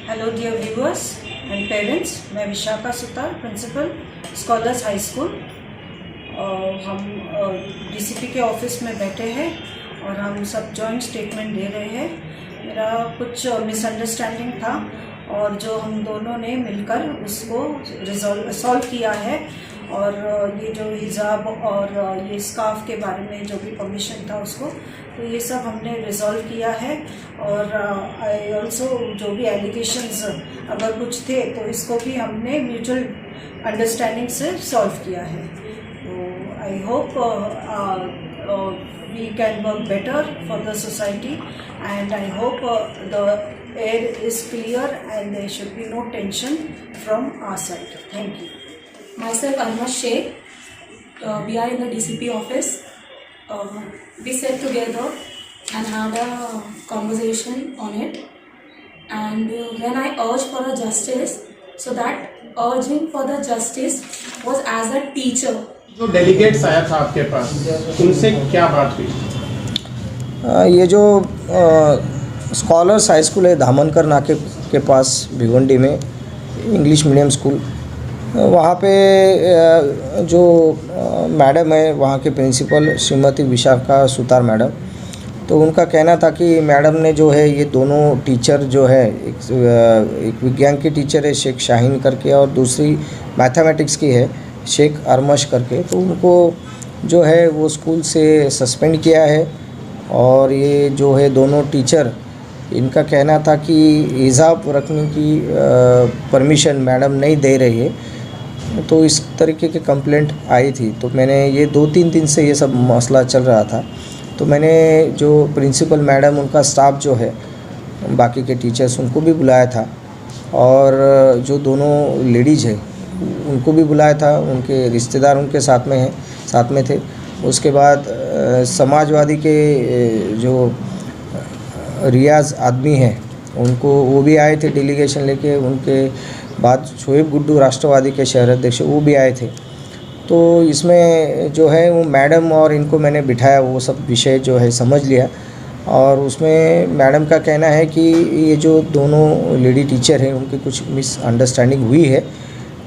Hello dear viewers and parents, मैं Vishakha Sutar, principal scholars high school. हम DCP के office में बैठे हैं और हम सब जॉइंट स्टेटमेंट दे रहे हैं। मेरा कुछ मिसअंडरस्टैंडिंग था और जो हम दोनों ने मिलकर उसको सॉल्व किया है। और ये जो हिजाब और ये स्कार्फ के बारे में जो भी परमिशन था उसको, तो ये सब हमने रिजॉल्व किया है। और आई ऑल्सो जो भी एलिगेशंस अगर कुछ थे तो इसको भी हमने म्यूचुअल अंडरस्टैंडिंग से सॉल्व किया है। तो I hope we can work better for the society, and I hope the air is clear and there should be no tension from our side. Thank you. Myself, Alma Sheikh. We are in the DCP office. We sat together and had a conversation on it. And when I urged for a justice, so that urging for the justice was as a teacher. जो delegates आया था आपके पास, उनसे क्या बात हुई? ये जो स्कॉलर्स हाई स्कूल है धामनकर नाके के पास भिवंडी में, इंग्लिश मीडियम स्कूल, वहाँ पे जो मैडम है वहाँ के प्रिंसिपल श्रीमती विशाखा सुतार मैडम, तो उनका कहना था कि मैडम ने जो है ये दोनों टीचर जो है, एक विज्ञान की टीचर है शेख शाहीन करके और दूसरी मैथमेटिक्स की है शेख अरमश करके, तो उनको जो है वो स्कूल से सस्पेंड किया है। और ये जो है दोनों टीचर, इनका कहना था कि हिजाब रखने की परमिशन मैडम नहीं दे रही है। तो इस तरीके के कंप्लेंट आई थी। तो मैंने ये 2-3 दिन से ये सब मसला चल रहा था। तो मैंने जो प्रिंसिपल मैडम, उनका स्टाफ जो है, बाकी के टीचर्स, उनको भी बुलाया था और जो दोनों लेडीज़ है उनको भी बुलाया था। उनके रिश्तेदार उनके साथ में थे। उसके बाद समाजवादी के जो रियाज आदमी हैं उनको, वो भी आए थे डेलीगेशन लेके। उनके बाद शोएब गुड्डू राष्ट्रवादी के शहर अध्यक्ष, वो भी आए थे। तो इसमें जो है वो मैडम और इनको मैंने बिठाया, वो सब विषय जो है समझ लिया। और उसमें मैडम का कहना है कि ये जो दोनों लेडी टीचर हैं उनकी कुछ मिसअंडरस्टैंडिंग हुई है,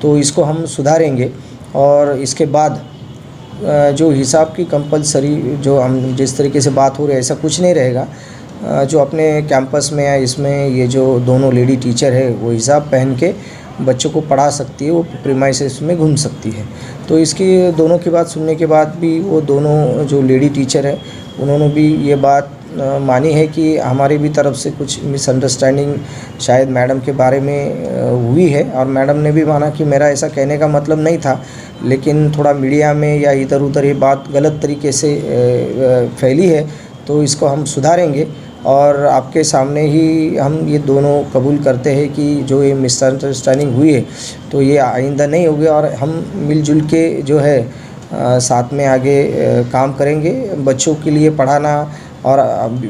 तो इसको हम सुधारेंगे। और इसके बाद जो हिसाब की कंपलसरी जो हम जिस तरीके से बात हो रही है, ऐसा कुछ नहीं रहेगा। जो अपने कैंपस में या इसमें ये जो दोनों लेडी टीचर है वो हिसाब पहन के बच्चों को पढ़ा सकती है, वो प्रीमाइसेस में घूम सकती है। तो इसकी दोनों की बात सुनने के बाद भी वो दोनों जो लेडी टीचर है उन्होंने भी ये बात मानी है कि हमारी भी तरफ से कुछ मिसअंडरस्टैंडिंग शायद मैडम के बारे में हुई है। और मैडम ने भी माना कि मेरा ऐसा कहने का मतलब नहीं था, लेकिन थोड़ा मीडिया में या इधर उधर ये बात गलत तरीके से फैली है, तो इसको हम सुधारेंगे। और आपके सामने ही हम ये दोनों कबूल करते हैं कि जो ये मिसअंडरस्टैंडिंग हुई है तो ये आइंदा नहीं होगी और हम मिलजुल के जो है साथ में आगे काम करेंगे। बच्चों के लिए पढ़ाना और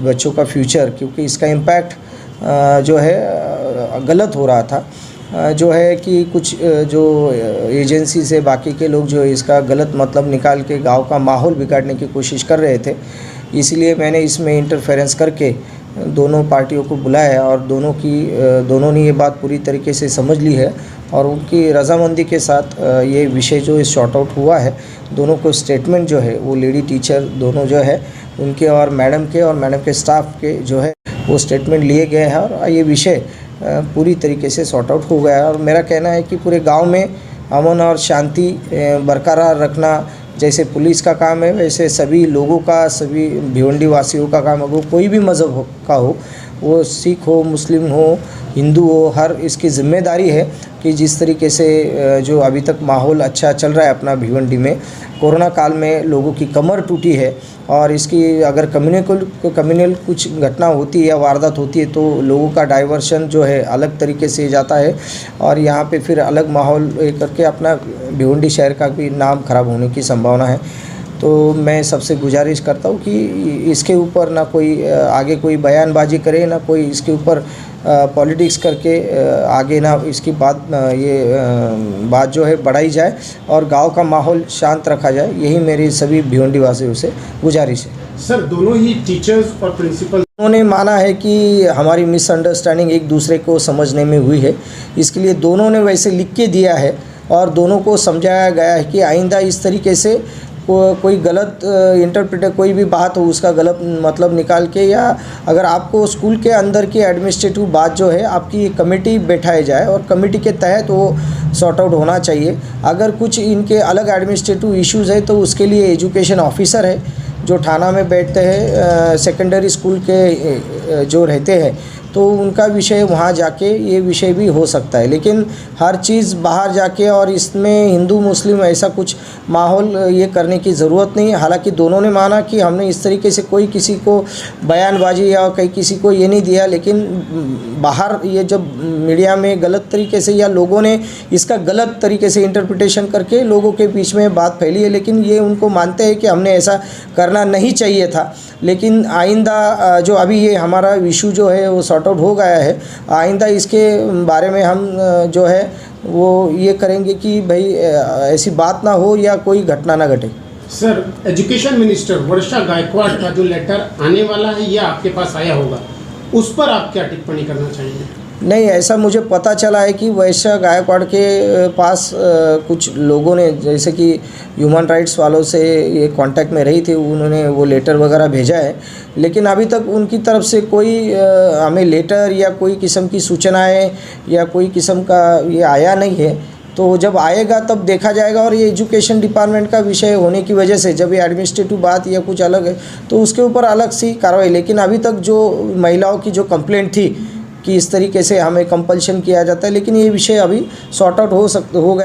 बच्चों का फ्यूचर, क्योंकि इसका इम्पैक्ट जो है गलत हो रहा था, जो है कि कुछ जो एजेंसी से बाकी के लोग जो इसका गलत मतलब निकाल के गांव का माहौल बिगाड़ने की कोशिश कर रहे थे। इसलिए मैंने इसमें इंटरफेरेंस करके दोनों पार्टियों को बुलाया और दोनों ने ये बात पूरी तरीके से समझ ली है और उनकी रजामंदी के साथ ये विषय जो शॉर्ट आउट हुआ है। दोनों को स्टेटमेंट जो है वो लेडी टीचर दोनों जो है उनके और मैडम के स्टाफ के जो है वो स्टेटमेंट लिए गए हैं और ये विषय पूरी तरीके से सॉर्ट आउट हो गया है। और मेरा कहना है कि पूरे गांव में अमन और शांति बरकरार रखना जैसे पुलिस का काम है, वैसे सभी लोगों का, सभी भिवंडी वासियों का काम है। वो कोई भी मज़हब का हो, वो सिख हो, मुस्लिम हो, हिंदू हो, हर इसकी ज़िम्मेदारी है कि जिस तरीके से जो अभी तक माहौल अच्छा चल रहा है अपना भिवंडी में, कोरोना काल में लोगों की कमर टूटी है और इसकी अगर कम्युनल कुछ घटना होती है या वारदात होती है तो लोगों का डाइवर्शन जो है अलग तरीके से जाता है और यहाँ पे फिर अलग माहौल करके अपना भिवंडी शहर का भी नाम खराब होने की संभावना है। तो मैं सबसे गुजारिश करता हूँ कि इसके ऊपर ना कोई आगे कोई बयानबाजी करे, ना कोई इसके ऊपर पॉलिटिक्स करके आगे ना इसकी बात जो है बढ़ाई जाए और गांव का माहौल शांत रखा जाए। यही मेरी सभी भिवंडी वासियों से गुजारिश है। सर, दोनों ही टीचर्स और प्रिंसिपल उन्होंने माना है कि हमारी मिसअंडरस्टैंडिंग एक दूसरे को समझने में हुई है, इसके लिए दोनों ने वैसे लिख के दिया है और दोनों को समझाया गया है कि आइंदा इस तरीके से कोई गलत इंटरप्रेट कोई भी बात हो उसका गलत मतलब निकाल के, या अगर आपको स्कूल के अंदर की एडमिनिस्ट्रेटिव बात जो है आपकी कमेटी बैठाई जाए और कमेटी के तहत वो सॉर्ट आउट होना चाहिए। अगर कुछ इनके अलग एडमिनिस्ट्रेटिव इश्यूज़ है तो उसके लिए एजुकेशन ऑफिसर है जो थाना में बैठते हैं, सेकेंडरी स्कूल के जो रहते हैं तो उनका विषय वहाँ जाके ये विषय भी हो सकता है। लेकिन हर चीज़ बाहर जाके और इसमें हिंदू मुस्लिम ऐसा कुछ माहौल ये करने की ज़रूरत नहीं है। हालांकि दोनों ने माना कि हमने इस तरीके से कोई किसी को बयानबाजी या कहीं किसी को ये नहीं दिया, लेकिन बाहर ये जब मीडिया में गलत तरीके से या लोगों ने इसका गलत तरीके से इंटरप्रिटेशन करके लोगों के बीच में बात फैली है, लेकिन ये उनको मानते हैं कि हमने ऐसा करना नहीं चाहिए था। लेकिन आइंदा जो अभी ये हमारा इशू जो है वो सॉर्ट आउट हो गया है, आइंदा इसके बारे में हम जो है वो ये करेंगे कि भाई ऐसी बात ना हो या कोई घटना ना घटे। सर, एजुकेशन मिनिस्टर वर्षा गायकवाड़ का जो लेटर आने वाला है या आपके पास आया होगा, उस पर आप क्या टिप्पणी करना चाहेंगे? नहीं, ऐसा मुझे पता चला है कि वर्षा गायकवाड़ के पास कुछ लोगों ने, जैसे कि ह्यूमन राइट्स वालों से ये कांटेक्ट में रही थी, उन्होंने वो लेटर वगैरह भेजा है, लेकिन अभी तक उनकी तरफ से कोई हमें लेटर या कोई किस्म की सूचनाएं या कोई किस्म का ये आया नहीं है। तो जब आएगा तब देखा जाएगा, और ये एजुकेशन डिपार्टमेंट का विषय होने की वजह से जब ये एडमिनिस्ट्रेटिव बात या कुछ अलग है तो उसके ऊपर अलग सी कार्रवाई। लेकिन अभी तक जो महिलाओं की जो कंप्लेंट थी कि इस तरीके से हमें कंपल्शन किया जाता है, लेकिन ये विषय अभी सॉर्ट आउट हो गया।